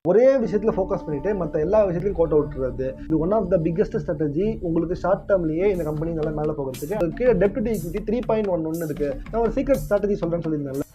ஒரே விஷயத்துல ஃபோக்கஸ் பண்ணிட்டு மற்ற எல்லா விஷயத்தையும் கோட்டை விட்டுறது. இது one of the biggest strategy. உங்களுக்கு ஷார்ட் டேர்ம்லயே இந்த கம்பெனி நல்லா மேலே போகிறதுக்கு. அதுக்கு டெப்ட் டு ஈக்விட்டி 3.11 இருக்கு. நான் ஒரு சீக்ரெட் ஸ்ட்ராட்டஜி சொல்றேன்னு சொல்லியிருந்தேன்ல.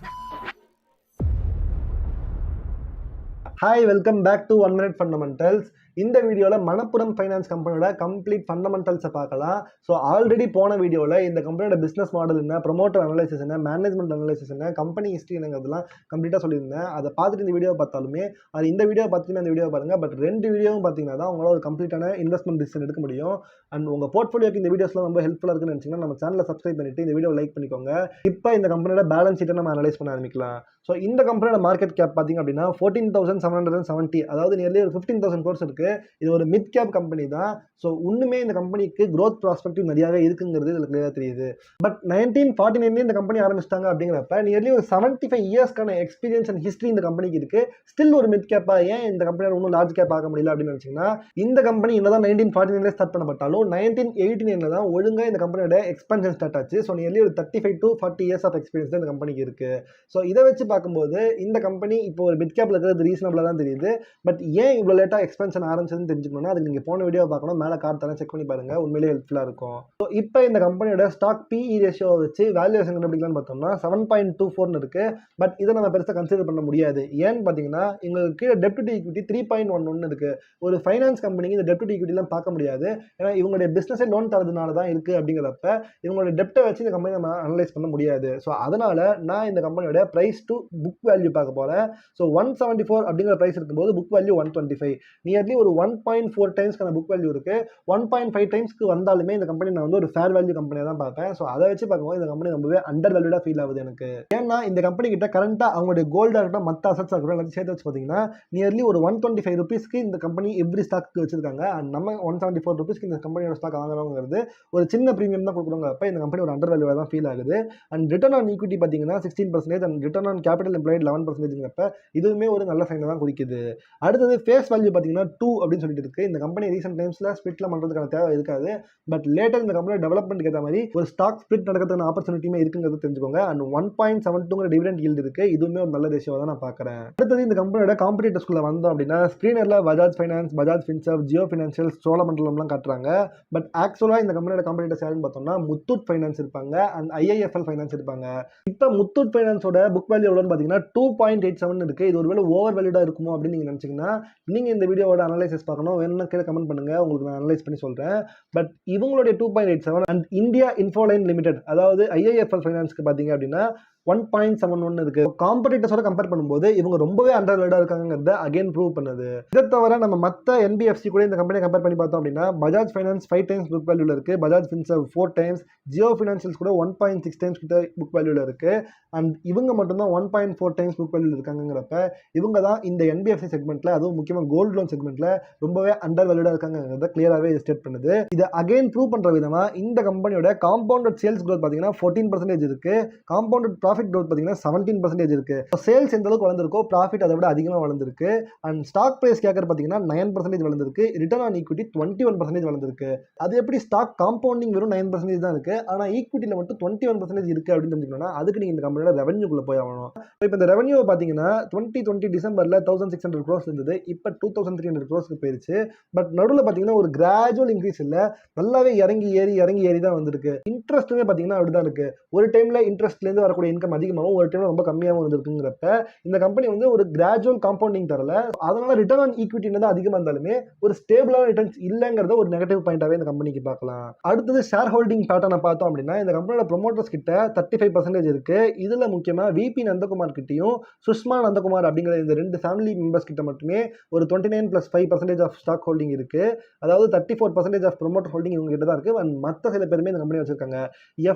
Hi, welcome back to 1 Minute Fundamentals. இந்த வீடியோவில் மணப்புரம் ஃபைனான்ஸ் கம்பெனியோட கம்ப்ளீட் ஃபண்டமெண்டல்ஸை பார்க்கலாம். ஸோ ஆல்ரெடி போன வீடியோவில் இந்த கம்பெனியோட பிஸ்னஸ் மாடல் என்ன, ப்ரொமோட்டர் அனலைசிஸ் என்ன, மேனேஜ்மெண்ட் அனலைசிஸ் என்ன, கம்பெனி ஹிஸ்ட்ரி என்னங்கிறதுலாம் கம்ப்ளீட்டாக சொல்லியிருந்தேன். அதை பார்த்துட்டு இந்த வீடியோ பார்த்தாலுமே அது இந்த வீடியோ பார்த்தீங்கன்னா இந்த வீடியோ பாருங்கள். பட் 2 வீடியோவும் பார்த்தீங்கன்னா தான் உங்களால் ஒரு கம்ப்ளீட்டான இன்வெஸ்ட்மெண்ட் டிசிஷன் எடுக்க முடியும். அண்ட் உங்கள் போர்ட்ஃபோலியோக்கு இந்த வீடியோஸ்லாம் ரொம்ப ஹெல்ப்ஃபுல்லாக இருக்குன்னு நினச்சிங்கன்னா நம்ம சேனலை சப்ஸ்கிரைப் பண்ணிட்டு இந்த வீடியோ லைக் பண்ணிக்கோங்க. இப்போ இந்த கம்பெனியோட பேலன்ஸ் ஷீட்டை நம்ம அனலைஸ் பண்ண ஆரம்பிக்கலாம். ஸோ இந்த கம்பெனியோட மார்க்கெட் கேப் பார்த்தீங்க அப்படின்னா 14,770, அதாவது நியர்லி ஒரு 15,000 crores இருக்குது. இது ஒரு மிட் கேப் கம்பெனி தான். ஸோ இன்னுமே இந்த கம்பெனிக்கு க்ரோத் ப்ராஸ்பெக்டிவ் நிறையாவே இருக்குங்கிறது இதில் கிளியராக தெரியுது. பட் 1949 இந்த கம்பெனி ஆரம்பிச்சிட்டாங்க அப்படிங்கிறப்ப நியர்லி ஒரு 75 இயர்ஸ்க்கான எக்ஸ்பீரியன்ஸ் அண்ட் ஹிஸ்ட்ரி இந்த கம்பெனிக்கு இருக்குது. ஸ்டில் ஒரு மிட் கேப்பாக ஏன் இந்த கம்பெனியோட இன்னும் லார்ஜ் கேப் ஆக முடியல அப்படின்னு நினச்சிங்கன்னா, இந்த கம்பெனி என்னதான் 1949 ஸ்டார்ட் பண்ணப்பட்டாலும் 1989 தான் ஒழுங்காக இந்த கம்பெனியோட எக்ஸ்பென்ஷன் ஸ்டார்ட் ஆச்சு. ஸோ நியர்லி ஒரு 35 to 40 இயர்ஸ் ஆஃப் எக்ஸ்பீரியன்ஸ் தான் இந்த கம்பெனிக்கு இருக்குது. ஸோ இதை வச்சு பார்க்கும்போது இந்த கம்பெனி இப்போ ஒரு மிட் கேப்பில் இருக்கிறது ரீசனபிளாக தான் தெரியுது. பட் ஏன் இவ்வளோ லேட்டாக எக்ஸ்பென்ஷன் ஆரம்பிச்சதுன்னு தெரிஞ்சுக்கணும்னா அதுக்கு நீங்கள் போன வீடியோ பார்க்கணும். மேலே கார்டு தரேன், செக் பண்ணி பாருங்கள். உண்மையிலே ஹெல்ப்ஃபுல்லாக இருக்கும். ஸோ இப்போ இந்த கம்பெனியோட ஸ்டாக் PE ரேஷியோவை வச்சு வேல்யூவேஷன் கண்டுபிடிக்கலாம்னு பார்த்தோம்னா 7.24 இருக்குது. பட் இதை நம்ம பெருசாக கன்சிடர் பண்ண முடியாது. ஏன்னு பார்த்தீங்கன்னா எங்களுக்கு கீழே டெப்ட் டு ஈக்விட்டி 3.11 இருக்குது. ஒரு ஃபைனான்ஸ் கம்பெனிக்கு இந்த டெப்ட் டு ஈக்விட்டிலாம் பார்க்க முடியாது. ஏன்னா இவங்களுடைய பிஸ்னஸே லோன் தரதுனால தான் இருக்குது. அப்படிங்கிறப்ப இவங்களோட டெப்ட்டை வச்சு இந்த கம்பெனி நம்ம அனலைஸ் பண்ண முடியாது. ஸோ அதனால் நான் இந்த கம்பெனியோட ப்ரைஸ் டு புக் வேல்யூ பார்க்க போகிறேன். ஸோ 174 அப்படிங்கிற ப்ரைஸ் இருக்கும்போது புக் வேல்யூ 125, நியர்லி ஒரு 1.4 டைம்ஸ்க்கான புக் வேல்யூ இருக்குது. 1.5 டைம்ஸ்க்கு வந்தாலுமே இந்த கம்பெனி நான் வந்து ஒரு ஃபேர் வேல்யூ கம்பெனியாக தான் பார்ப்பேன். ஸோ அதை வச்சு பார்க்கும்போது இந்த கம்பெனி ரொம்பவே அண்டர் வேல்யூடாக ஃபீல் ஆகுது எனக்கு. ஏன்னா இந்த கம்பெனி கிட்ட கரண்ட்டாக அவங்களுடைய கோல்டாக இருக்கட்டும், மற்ற அசட்ஸாக இருக்கட்டும் எல்லாத்தையும் சேர்த்து வச்சு பார்த்தீங்கன்னா நியர்லி ஒரு 125 ரூபீஸ்க்கு இந்த கம்பெனி எவ்ரி ஸ்டாக்கு வச்சிருக்காங்க. அண்ட் நம்ம 174 ரூபீஸ்க்கு இந்த கம்பெனியோட ஸ்டாக் வாங்குறவங்கிறது ஒரு சின்ன ப்ரீமியம் தான் கொடுக்குறவங்க. அப்போ இந்த கம்பெனி ஒரு அண்டர் வேல்யூவாக தான் ஃபீல் ஆகுது. அண்ட் ரிட்டர்ன் ஆன் ஈக்விட்டி பார்த்தீங்கன்னா 16% and return on capital employed 11%. இதுவுமே ஒரு நல்ல சைனை தான் குறிக்குது. அடுத்தது ஃபேஸ் வேல்யூ பார்த்தீங்கன்னா 2 அப்படின்னு சொல்லிட்டு இருக்கு. இந்த கம்பெனி ரீசெண்ட் டைம்ஸில் ஸ்பிளிட்ல பண்ணுறதுக்கான தேவை இருக்காது. பட் லேட்டர் இந்த கம்பெனி டெவலப்மெண்ட் ஏற்ற மாதிரி ஒரு ஸ்டாக் ஸ்பிளிட் நடக்கிறதுக்கான ஆப்பர்ச்சுனிட்டியுமே இருக்குங்கிறது தெரிஞ்சுக்கோங்க. அண்ட் 1.72 டிவிடெண்ட் ஈல்டு இருக்கு. இதுவுமே ஒரு நல்ல ரேஷியோ தான் நான் பார்க்குறேன். அடுத்தது இந்த கம்பெனியோட காம்படிட்டர்ஸ்குள்ள வந்தோம் அப்படின்னா ஸ்க்ரீனரில் பஜாஜ் ஃபைனான்ஸ், பஜாஜ் ஃபின்சர்வ், ஜியோ ஃபினான்ஷியல்ஸ், சோழமண்டலம்லாம் காட்டுறாங்க. பட் ஆக்சுவலாக இந்த கம்பெனியோட காம்படிட்டர்ஸ் யாருன்னு பார்த்தோம்னா முத்தூட் ஃபைனான்ஸ் இருப்பாங்க அண்ட் IIFL ஃபைனான்ஸ் இருப்பாங்க. இப்போ முத்தூட் ஃபைனான்ஸோட புக் வேல்யூ எவ்வளோன்னு பார்த்தீங்கன்னா 2.87 இருக்குது. இது ஒருவேளை ஓவர் வேல்யூடாக இருக்குமோ அப்படின்னு நீங்கள் நினச்சிங்கன்னா நீங்கள் இந்த வீடியோவோட அனலைசிஸ் பார்க்கணும். வேணும்னா கீழே கமெண்ட் பண்ணுங்கள், உங்களுக்கு நான் அனலைஸ் பண்ணி சொல்கிறேன். பட் இவங்களுடைய 2.87 அண்ட் இந்தியா இன்ஃபோலைன் லிமிடெட் அதாவது IIFL ஃபைனான்ஸ்க்கு பார்த்தீங்க அப்படின்னா 1.71 இருக்கு. காம்படிட்டர்ஸோட கம்பேர் பண்ணும்போது இவங்க ரொம்பவே அண்டர் வேல்யூடா இருக்காங்கிறத அகைன் ப்ரூவ் பண்ணுது. இதை தவிர நம்ம மற்ற NBFC கூட இந்த கம்பெனியை கம்பேர் பண்ணி பார்த்தோம் அப்படின்னா பஜாஜ் ஃபைனான்ஸ் 5 டைம்ஸ் புக் வேல்யூல இருக்கு, பஜாஜ் ஃபின்சர்வ் 4 டைம்ஸ், ஜியோ ஃபினான்ஷியல்ஸ் கூட 1.6 டைம்ஸ் கிட்ட புக் வேல்யூல இருக்கு. அண்ட் இவங்க மட்டும்தான் 1.4 டைம்ஸ் புக் வேல்யூல இருக்காங்கிறப்ப இவங்க தான் இந்த NBFC செக்மெண்ட்ல, அதுவும் முக்கியமாக கோல்டு லோன் செக்மெண்ட்ல ரொம்பவே அண்டர் வேல்யூடா இருக்காங்கிறத கிளியராகவே ஸ்டேட் பண்ணுது. இதை அகைன் ப்ரூவ் பண்ற விதமா இந்த கம்பெனியோட காம்பவுண்டட் சேல்ஸ் growth பார்த்தீங்கன்னா 14% இருக்கு. காம்பவுண்டட் ப்ராஃபிட் growth பார்த்தீங்கன்னா 17% இருக்கு. சேல்ஸ் எந்த அளவுக்கு வளர்ந்துருக்கோ ப்ராஃபிட் அதை விட அதிகமாக வளர்ந்துருக்கு. அண்ட் ஸ்டாக் பிரைஸ் கேட்கற பார்த்தீங்கன்னா 9% வளர்ந்துருக்கு. ரிட்டர்ன் ஆன் ஈக்விட்டி 21% வளர்ந்துருக்கு. அது எப்படி ஸ்டாக் காம்பவுண்டிங் வெறும் 9% தான் இருக்கு, ஆனால் ஈக்விட்டியில் மட்டும் 21% இருக்கு அப்படின்னு தெரிஞ்சுக்கணும்னா அதுக்கு நீங்கள் இந்த கம்பெனியோட ரெவன்யூக்குள்ள போய் ஆகணும். இப்போ இந்த ரெவன்யூ பார்த்தீங்கன்னா 2020 டிசம்பரில் 1600 crores இருந்தது. இப்போ 2300 crores போயிருச்சு. பட் நடுவில் பார்த்தீங்கன்னா ஒரு கிராஜுவல் இன்க்ரீஸ் இல்லை, நல்லாவே இறங்கி ஏறி தான் வந்திருக்கு. இன்ட்ரெஸ்ட்டுமே பார்த்தீங்கன்னா அப்படிதான் இருக்கு. ஒரு டைம்ல இன்ட்ரெஸ்ட்லேருந்து வரக்கூடிய இன்கம் அதிகமாகவும் ஒரு டைம்ல ரொம்ப கம்மியாகவும் இருந்திருக்குங்கிறப்ப இந்த கம்பெனி வந்து ஒரு கிராஜுவல் காம்பவுண்டிங் தரல. அதனால ரிட்டர்ன் ஆன் ஈக்விட்டி அதிகமாக இருந்தாலுமே ஒரு ஸ்டேபிளான ரிட்டர்ன்ஸ் இல்லைங்கிறத ஒரு நெகட்டிவ் பாயிண்டாவே இந்த கம்பெனிக்கு பார்க்கலாம். அடுத்தது ஷேர் ஹோல்டிங் பேட்டர்னை பார்த்தோம் அப்படின்னா இந்த கம்பெனியோட ப்ரொமோட்டர்ஸ் கிட்ட 35% இருக்கு. இதுல முக்கியமா VP நந்தகுமார் கிட்டையும் சுஷ்மா நந்தகுமார் அப்படிங்கிற இந்த 2 ஃபேமிலி மெம்பர்ஸ் கிட்ட மட்டுமே ஒரு 29+5% ஆஃப் ஸ்டாக் ஹோல்டிங் இருக்கு. அதாவது 34% ஆஃப் ப்ரொமோட்டர் ஹோல்டிங் இவங்க கிட்ட தான் இருக்கு. அண்ட் மற்ற சில பேருமே இந்த கம்பெனி வச்சிருக்காங்க.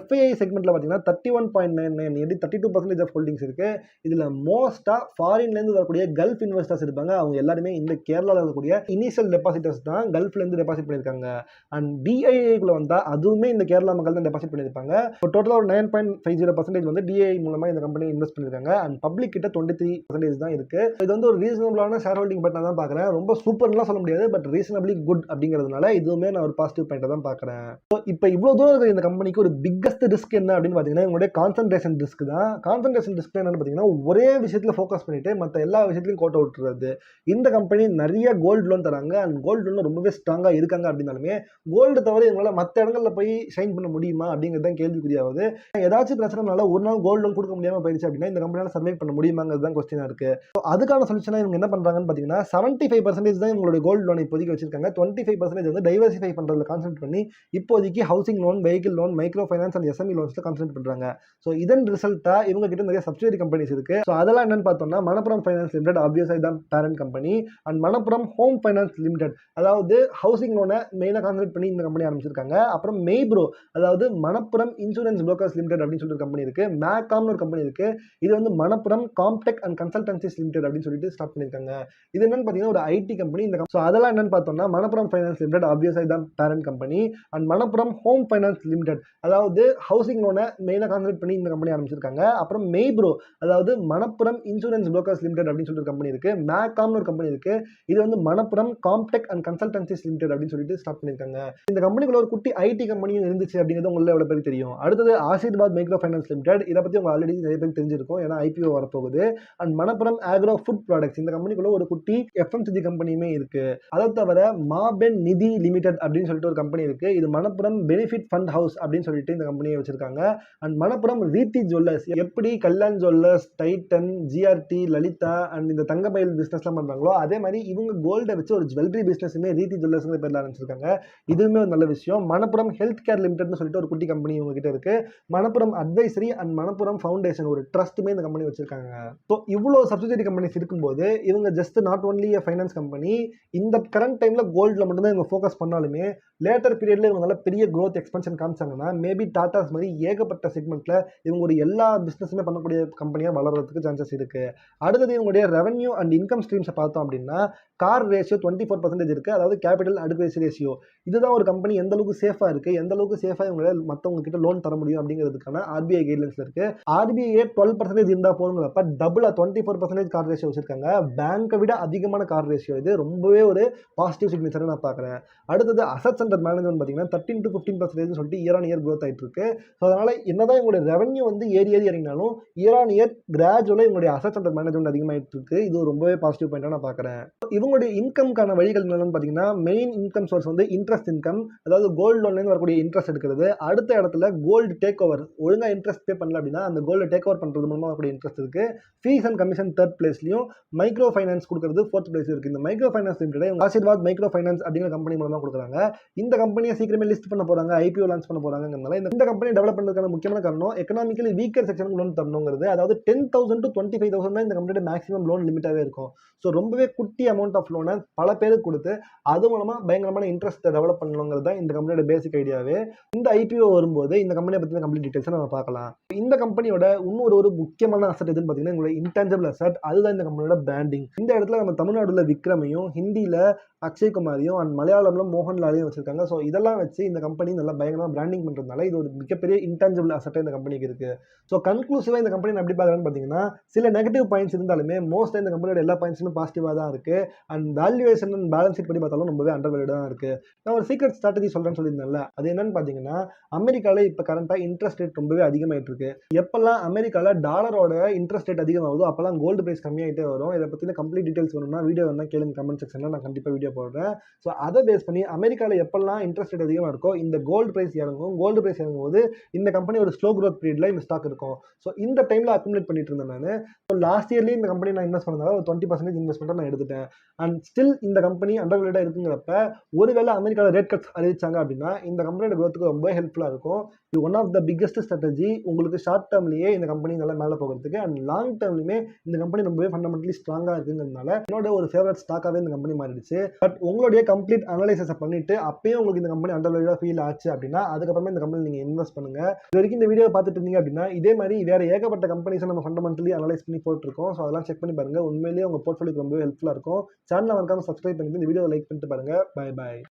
FII செக்மெண்ட்ல பார்த்தீங்கன்னா 31.99 32% ஆஃப் ஹோல்டிங்ஸ் இருக்கு. இதுல மோஸ்டா ஃபாரின்லேருந்து வரக்கூடிய கல்ஃப் இன்வெஸ்டர்ஸ் இருப்பாங்க. அவங்க எல்லாருமே இந்த கேரளாவில் இருக்கக்கூடிய இனிஷியல் டெபாசிட்டர்ஸ் தான் கல்ஃப்ல இருந்து டெபாசிட் பண்ணியிருக்காங்க. அண்ட் DIIக்குள்ள வந்தா அதுவுமே இந்த கேரளா மக்கள் தான் டெபாசிட் பண்ணியிருப்பாங்க. டோட்டலாக ஒரு 9.50% வந்து DII மூலமா இந்த கம்பெனி இன்வெஸ்ட் பண்ணியிருக்காங்க. இருக்காங்க அண்ட் பப்ளிக் கிட்ட 23% தான் இருக்கு. இது வந்து ஒரு ரீசனபிளான ஷேர் ஹோல்டிங் பட் நான் தான் பார்க்குறேன். ரொம்ப சூப்பர்லாம் சொல்ல முடியாது, பட் ரீசனபிளி குட் அப்படிங்கிறதுனால இதுவுமே நான் ஒரு பாசிட்டிவ் பாயிண்ட் தான் பார்க்குறேன். ஸோ இப்போ இவ்வளோ தூரம் இருக்கிற இந்த கம்பெனிக்கு ஒரு பிக்கஸ்ட் ரிஸ்க் என்ன அப்படின்னு பார்த்தீங்கன்னா உங்களுடைய கான்சன்ட்ரேஷன் ரிஸ்க் தான். கான்சன்ட்ரேஷன் ரிஸ்க் என்னன்னு பார்த்தீங்கன்னா ஒரே விஷயத்தில் ஃபோக்கஸ் பண்ணிட்டு மற்ற எல்லா விஷயத்திலையும் கோட்டை விட்டுறது. இந்த கம்பெனி நிறைய கோல்டு லோன் தராங்க அண்ட் கோல்டு லோன் ரொம்பவே ஸ்ட்ராங்காக இருக்காங்க அப்படின்னாலுமே கோல்டு தவிர இவங்களால மற்ற இடங்கள்ல போய் ஷைன் பண்ண முடியுமா அப்படிங்கிறது தான் கேள்விக்குறியாவது. ஏதாச்சும் பிரச்சனைனால ஒரு நாள் கோல்டு லோன் கொடுக்க முடியாமல் போயிடுச்சு அப்படின்னா இந்த கம்பெனியால சர்வை பண்ண முடியுமாங்கிறது தான் கொஸ்டினா இருக்கு. அதுக்கான சொல்யூஷனா இவங்க என்ன பண்றாங்கன்னு பார்த்தீங்கன்னா 75% தான் இவங்களுடைய கோல்டு லோன் இப்போதைக்கு வச்சிருக்காங்க. 25% வந்து டைவர்சிஃபை பண்றதுல கான்சென்ட்ரேட் பண்ணி இப்போதைக்கு housing loan, vehicle loan, micro finance and SME லோன்ஸ்ல கான்சென்ட்ரேட் பண்றாங்க. ஸோ இதன் ரிசல்ட்டா இவங்க கிட்ட நிறைய சப்சிடரி கம்பெனிஸ் இருக்கு. ஸோ அதெல்லாம் என்னன்னு பார்த்தோம்னா மணப்புரம் ஃபைனான்ஸ் லிமிடெட் ஆப்வியஸா இதான் parent company and Manappuram home finance limited அதாவது ஹவுசிங் லோனை மெயினாக கான்சென்ட்ரேட் பண்ணி இந்த கம்பெனி ஆரம்பிச்சிருக்காங்க. அப்புறம் மெய்ப்ரோ அதாவது மணப்புரம் இன்சூரன்ஸ் புரோக்கர்ஸ் லிமிடெட் அப்படின்னு சொல்லிட்டு கம்பெனி இருக்கு. மேகாம்னு ஒரு கம்பெனி இருக்கு. இது வந்து மணப்புரம் காம்டெக் அண்ட் கன்சல்டன்சிஸ் லிமிடெட் அப்படின்னு சொல்லிட்டு ஸ்டார்ட் பண்ணிருக்காங்க. இது என்னன்னு பார்த்தீங்கன்னா ஒரு ஐடி கம்பெனி. ஸோ அதெல்லாம் என்னன்னு பார்த்தோம்னா மணப்புரம் ஃபைனான்ஸ் லிமிடெட் ஆப்வியஸா இதான் parent company and Manappuram home finance limited அதாவது ஹவுசிங் லோனை மெயினாக கான்சென்ட்ரேட் பண்ணி இந்த கம்பெனி ஆரம்பிச்சிருக்காங்க. அப்புறம் மெய்ப்ரோ அதாவது மணப்புரம் இன்சூரன்ஸ் புரோக்கர்ஸ் லிமிடெட் அப்படின்னு சொல்லிட்டு கம்பெனி இருக்கு. மேகாம்னு ஒரு கம்பெனி இருக்கு. இது வந்து மணப்புரம் காம்டெக் அண்ட் கன்சல்டன்சிஸ் லிமிடெட் அப்படின்னு சொல்லிட்டு ஸ்டார்ட் பண்ணிருக்காங்க. இந்த கம்பெனிக்குள்ள ஒரு குட்டி ஐடி கம்பெனியும் இருந்துச்சு அப்படிங்கிறது உங்களுக்கு எவ்வளவு பேருக்கு தெரியும். அடுத்தது ஆசீர்வாத் மைக்ரோ ஃபைனான்ஸ் லிமிடெட். இதை பத்தி உங்களுக்கு ஆல்ரெடி நிறைய பேருக்கு தெரிஞ்சிருக்கும், ஏன்னா ஐபிஓ வரப்போகுது. And Manappuram agro food products இந்த கம்பெனிக்குள்ள ஒரு குட்டி எஃப்எம்சிஜி கம்பெனியுமே இருக்கு. அதை தவிர மாபென் நிதி லிமிடெட் அப்படின்னு சொல்லிட்டு ஒரு கம்பெனி இருக்கு. இது மணப்புரம் பெனிஃபிட் ஃபண்ட் ஹவுஸ் அப்படின்னு சொல்லிட்டு இந்த கம்பெனியை வச்சிருக்காங்க. அண்ட் மணப்புரம் ரீத்தி ஜுவல்லர்ஸ் எப்படி Kalyan jewellers, Titan, GRT, Lalitha and இந்த தங்கமயில் பிசினஸ்லாம் பண்றாங்களோ அதே மாதிரி இவங்க கோல்டை வச்சு ஒரு ஜுவல்லரி பிசினஸுமே ரீத்தி ஜுவல்லர்ஸ் பேர்ல ஆரம்பிச்சிருக்காங்க. இதுவுமே ஒரு நல்ல விஷயம். மணப்புரம் ஹெல்த் கேர் லிமிடெட்னு சொல்லிட்டு ஒரு குட்டி கம்பெனி இவங்க கிட்ட இருக்கு. Manappuram advisory and Manappuram foundation ஒரு ட்ரஸ்ட்டுமே இந்த கம்பெனி வச்சிருக்காங்க. ஸோ இவ்வளோ சப்சிடரி கம்பெனிஸ் இருக்கும்போது இவங்க just not only finance company. இந்த கரண்ட் டைம்ல கோல்டில் மட்டும்தான் இவங்க ஃபோக்கஸ் பண்ணாலுமே லேட்டர் பீரியட்ல இவங்க நல்ல பெரிய க்ரோத் எக்ஸ்பென்ஷன் காமிச்சாங்கன்னா மேபி டாடாஸ் மாதிரி ஏகப்பட்ட செக்மெண்ட்ல இவங்க ஒரு எல்லா பிசினஸுமே பண்ணக்கூடிய கம்பெனியா வளர்றதுக்கு சான்சஸ் இருக்கு. அடுத்தது இவங்களுடைய ரெவன்யூ அண்ட் இன்கம் ஸ்ட்ரீம்ஸை பார்த்தோம் அப்படின்னா கார் ரேஷியோ 24% இருக்கு. அதாவது கேபிட்டல் அடிகுவேசி ரேஷியோ. இதுதான் ஒரு கம்பெனி எந்த அளவுக்கு சேஃபா இருக்கு, எந்த அளவுக்கு சேஃபா இவங்க மற்றவங்க கிட்ட லோன் தர முடியும் அப்படிங்கிறதுக்கான ஆர்பிஐ கைட்லைன்ஸ்ல இருக்கு. ஆர்பிஐ 12% இருந்தா போறவங்களப்ப டபுளா 24% கார் ரேஷியோ வச்சிருக்காங்க. பேங்கை விட அதிகமான கார் ரேஷியோ. இது ரொம்பவே ஒரு பாசிட்டிவ் சிக்னேச்சர் நான் பார்க்குறேன். அடுத்தது அசட்ஸ் அண்டர் மேனேஜ்மெண்ட் பார்த்தீங்கன்னா 13 to 15% சொல்லிட்டு இயர் ஆன் இயர் க்ரோத் ஆயிட்டு இருக்கு. ஸோ அதனால என்னதான் இவங்களுடைய ரெவன்யூ வந்து ஏறி இறங்கினாலும் இயர் ஆன் இயர் கிராஜுவலாக இவங்களுடைய அசட்ஸ் அண்டர் மேனேஜ்மெண்ட் அதிகமாயிட்டு இருக்கு. இது ரொம்பவே பாசிட்டிவ் பாயிண்டா நான் பார்க்குறேன். இவங்களுடைய இன்கம்கான வழிகள் என்னன்னு பார்த்தீங்கன்னா மெயின் இன்கம் சோர்ஸ் வந்து இன்ட்ரெஸ்ட் இன்கம், அதாவது கோல்டு லோன்லேருந்து வரக்கூடிய இன்ட்ரெஸ்ட் எடுக்கிறது. அடுத்த இடத்துல கோல்டு டேக் ஓவர், ஒழுங்காக இன்ட்ரெஸ்ட் பே பண்ணல அப்படின்னா அந்த கோல்டு டேக் ஓவர் பண்ணுறது மூலமாக வரக்கூடிய இன்ட்ரெஸ்ட் இருக்கு. ஃபீஸ் அண்ட் கமிஷன் 3rd பிளேஸ்லையும் மைக்ரோ ஃபைனான்ஸ் கொடுக்கறது 4th பிளேஸ் இருக்கு. இந்த micro finance limited Asirvad micro finance அப்படிங்கிற கம்பெனி மூலமாக கொடுக்குறாங்க. இந்த கம்பெனியை சீக்கிரமே லிஸ்ட் பண்ண போறாங்க, ஐபிஓ லான்ச் பண்ண போறாங்கனால இந்த கம்பெனி டெவலப் பண்ணுறதுக்கான முக்கியமான காரணம் எக்கனாமிக்கலி வீக்கர் செக்ஷனுக்கு லோன் தரணுங்கிறது. அதாவது 10,000 to 25,000 தான் இந்த கம்பெனியோட மேக்ஸிமம் லோன் லிமிட்டாகவே இருக்கும். ஸோ ரொம்பவே குட்டி அமௌண்ட் ஆஃப் லோனை பல பேருக்கு கொடுத்து அது மூலமாக பயங்கரமான இன்ட்ரெஸ்ட்டை டெவலப் பண்ணணுங்கிறது தான் இந்த கம்பெனியோட பேசிக் ஐடியாவே. இந்த ஐபிஓ வரும்போது இந்த கம்பெனியை பற்றின கம்ப்ளீட் டீட்டெயில்ஸை நம்ம பார்க்கலாம். இந்த கம்பெனியோட இன்னொரு முக்கியமான அசட் எதுன்னு பார்த்தீங்கன்னா உங்களோட இன்டான்ஜிபிள் அசட். அதுதான் இந்த கம்பெனியோட பிராண்டிங். இந்த இடத்துல நம்ம தமிழ்நாடுல விக்ரமையும், ஹிந்தியில் அக்ஷய் குமாரையும் அண்ட் மலையாளம்ல மோகன்லாலையும் வச்சிருக்காங்க. ஸோ இதெல்லாம் வச்சு இந்த கம்பெனி நல்லா பயங்கரமாக பிராண்டிங் பண்ணுறதுனால இது ஒரு மிகப்பெரிய இன்டான்ஜிபிள் அசட்டாக இந்த கம்பெனிக்கு இருக்கு. ஸோ கன்க்ளூசிவாக இந்த கம்பெனி எப்படி பார்க்குறேன்னு பார்த்தீங்கன்னா சில நெகட்டிவ் பாயிண்ட்ஸ் இருந்தாலுமே மோஸ்ட்டாக இந்த கம்பெனியோட எல்லா பாயிண்ட்ஸுமே பாசிட்டிவாக தான் இருக்கு. And valuation and balance sheet படி பார்த்தாலும் ரொம்பவே அண்டர் வேல்யூடாக தான் இருக்கு. நான் ஒரு சீக்ரெட் ஸ்ட்ராட்டஜி சொல்றேன்னு சொல்லியிருந்தேன்ல, அது என்னன்னு பார்த்தீங்கன்னா அமெரிக்காவில் இப்போ கரண்டாக இன்ட்ரெஸ்ட் ரேட் ரொம்பவே அதிகமாயிட்டு இருக்கு. எப்பெல்லாம் அமெரிக்காவில் டாலரோட இன்ட்ரெஸ்ட் ரேட் அதிகமாகுதோ அப்பெல்லாம் கோல்டு பிரைஸ் கம்மியாகிட்டே வரும். இதை பற்றின கம்ப்ளீட் டீட்டெயில்ஸ் வேணும்னா வீடியோ வேணா கேளுங்க கமெண்ட் செக்ஷனில், நான் கண்டிப்பாக வீடியோ போடுறேன். ஸோ அதை பேஸ் பண்ணி அமெரிக்காவில் எப்பெல்லாம் இன்ட்ரெஸ்ட் ரேட் அதிகமாக இருக்கோ இந்த கோல்டு பிரைஸ் இறங்கும். கோல்டு பிரைஸ் இறங்கும்போது இந்த கம்பெனி ஒரு ஸ்லோ க்ரோத் பீரியட்ல இந்த ஸ்டாக் இருக்கும். ஸோ இந்த டைமில் அக்குமுலேட் பண்ணிட்டு இருந்தேன் நான். ஸோ லாஸ்ட் இயர்லேயும் இந்த கம்பெனி நான் இன்வெஸ்ட் பண்ணதால ஒரு 20% இன்வெஸ்ட்மெண்ட்டாக நான் எடுத்துட்டேன். அண்ட் ஸ்டில் இந்த கம்பெனி அண்டர் வேல்யூடாக இருக்குங்கிறப்ப ஒருவேளை அமெரிக்காவில் ரேட் கட்ஸ் அறிவிச்சாங்க அப்படின்னா இந்த கம்பெனியோட க்ரோத்துக்கு ரொம்ப ஹெல்ப்ஃபுல்லாக இருக்கும். இது one of the biggest strategy உங்களுக்கு ஷார்ட் டேர்ம்லேயே இந்த கம்பெனி நல்லா மேலே போகிறதுக்கு. அண்ட் லாங் டேர்ம்லையுமே இந்த கம்பெனி ரொம்பவே ஃபண்டமெண்டலி ஸ்ட்ராங்காக இருக்குங்கிறதுனால என்னோட ஒரு ஃபேவரட் ஸ்டாக்காகவே இந்த கம்பெனி மாறிடுச்சு. பட் உங்களுடைய கம்ப்ளீட் அனலைசிஸை பண்ணிட்டு அப்பயும் உங்களுக்கு இந்த கம்பெனி அண்டர் வேல்யூடாக ஃபீல் ஆச்சு அப்படின்னா அதுக்கப்புறமா இந்த கம்பெனி நீங்கள் இன்வெஸ்ட் பண்ணுங்க. இது வரைக்கும் இந்த வீடியோ பார்த்துட்டு இருந்தீங்க அப்படின்னா இதே மாதிரி வேற ஏகப்பட்ட கம்பெனிஸை நம்ம ஃபண்டமெண்டலி அனலைஸ் பண்ணி போட்டுருக்கோம். ஸோ அதெல்லாம் செக் பண்ணி பாருங்க. உண்மையிலேயே உங்கள் போர்ட்ஃபோலியோக்கு ரொம்பவே ஹெல்ப்ஃபுல்லாக இருக்கும். சேனலை மறக்காம சப்ஸ்கிரைப் பண்ணிட்டு இந்த வீடியோ லைக் பண்ணிட்டு பாருங்க. Bye bye.